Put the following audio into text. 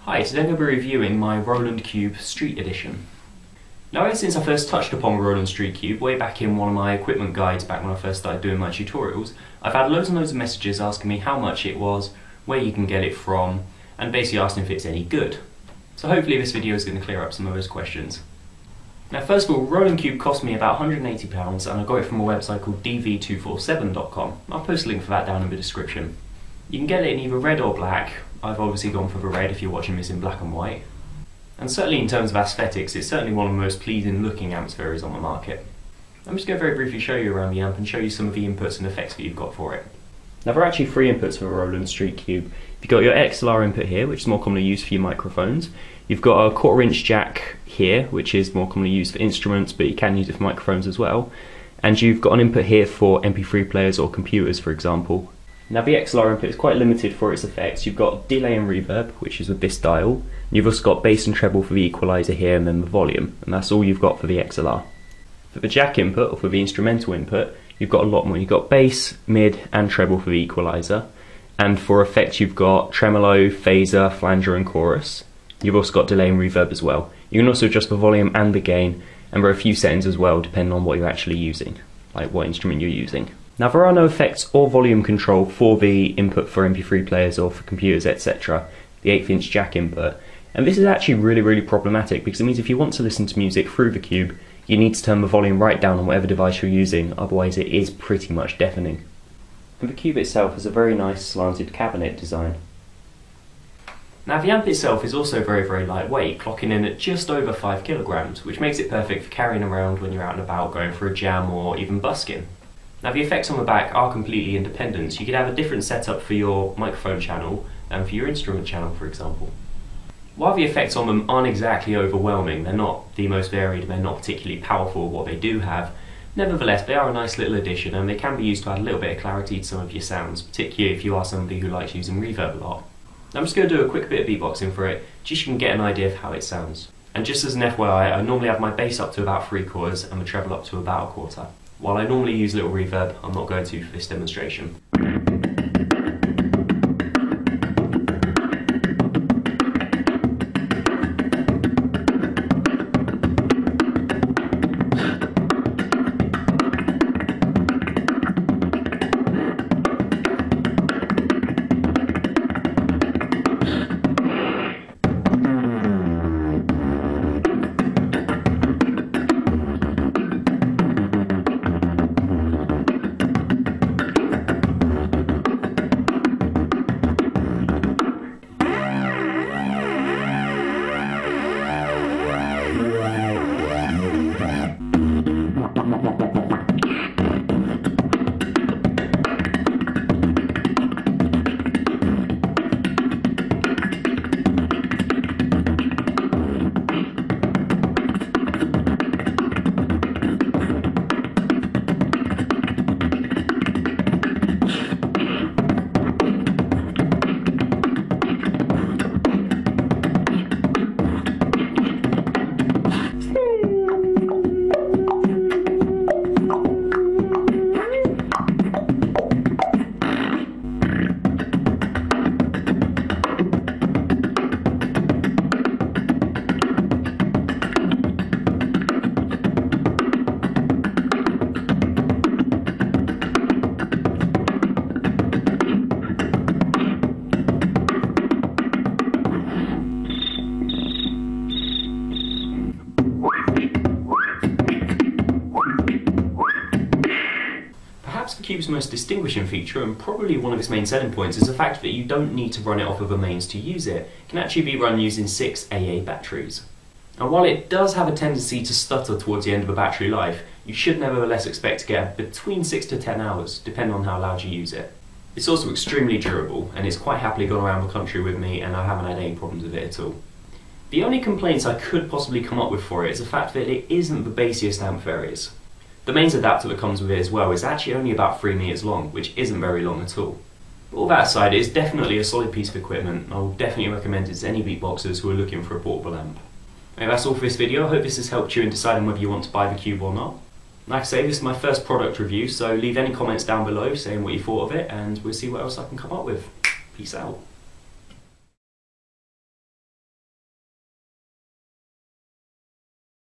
Hi, today I'm going to be reviewing my Roland Cube Street Edition. Now ever since I first touched upon Roland Street Cube, way back in one of my equipment guides back when I first started doing my tutorials, I've had loads and loads of messages asking me how much it was, where you can get it from, and basically asking if it's any good. So hopefully this video is going to clear up some of those questions. Now first of all, Roland Cube cost me about £180 and I got it from a website called dv247.com. I'll post a link for that down in the description. You can get it in either red or black. I've obviously gone for the red if you're watching this in black and white. And certainly in terms of aesthetics, it's certainly one of the most pleasing looking amplifiers on the market. I'm just going to very briefly show you around the amp and show you some of the inputs and effects that you've got for it. Now there are actually three inputs for a Roland Street Cube. You've got your XLR input here, which is more commonly used for your microphones. You've got a 1/4 inch jack here, which is more commonly used for instruments, but you can use it for microphones as well. And you've got an input here for MP3 players or computers, for example. Now the XLR input is quite limited for its effects. You've got delay and reverb, which is with this dial. You've also got bass and treble for the equalizer here and then the volume, and that's all you've got for the XLR. For the jack input, or for the instrumental input, you've got a lot more. You've got bass, mid and treble for the equalizer, and for effects you've got tremolo, phaser, flanger and chorus. You've also got delay and reverb as well. You can also adjust the volume and the gain, and there are a few settings as well depending on what you're actually using, like what instrument you're using. Now there are no effects or volume control for the input for MP3 players or for computers, etc., the 1/8 inch jack input, and this is actually really problematic because it means if you want to listen to music through the cube, you need to turn the volume right down on whatever device you're using, otherwise it is pretty much deafening. And the cube itself has a very nice slanted cabinet design. Now the amp itself is also very lightweight, clocking in at just over 5 kilograms, which makes it perfect for carrying around when you're out and about going for a jam or even busking. Now the effects on the back are completely independent, so you could have a different setup for your microphone channel than for your instrument channel, for example. While the effects on them aren't exactly overwhelming, they're not the most varied, they're not particularly powerful what they do have, nevertheless they are a nice little addition and they can be used to add a little bit of clarity to some of your sounds, particularly if you are somebody who likes using reverb a lot. Now I'm just going to do a quick bit of beatboxing for it, just so you can get an idea of how it sounds. And just as an FYI, I normally have my bass up to about 3/4 and the treble up to about 1/4. While I normally use a little reverb, I'm not going to for this demonstration. The Cube's most distinguishing feature, and probably one of its main selling points, is the fact that you don't need to run it off of a mains to use it. It can actually be run using 6 AA batteries. And while it does have a tendency to stutter towards the end of a battery life, you should nevertheless expect to get between 6 to 10 hours, depending on how loud you use it. It's also extremely durable, and it's quite happily gone around the country with me, and I haven't had any problems with it at all. The only complaints I could possibly come up with for it is the fact that it isn't the bassiest amp there is. The mains adapter that comes with it as well is actually only about 3 meters long, which isn't very long at all. But all that aside, it is definitely a solid piece of equipment, and I will definitely recommend it to any beatboxers who are looking for a portable amp. Anyway, that's all for this video. I hope this has helped you in deciding whether you want to buy the Cube or not. Like I say, this is my first product review, so leave any comments down below saying what you thought of it, and we'll see what else I can come up with. Peace out.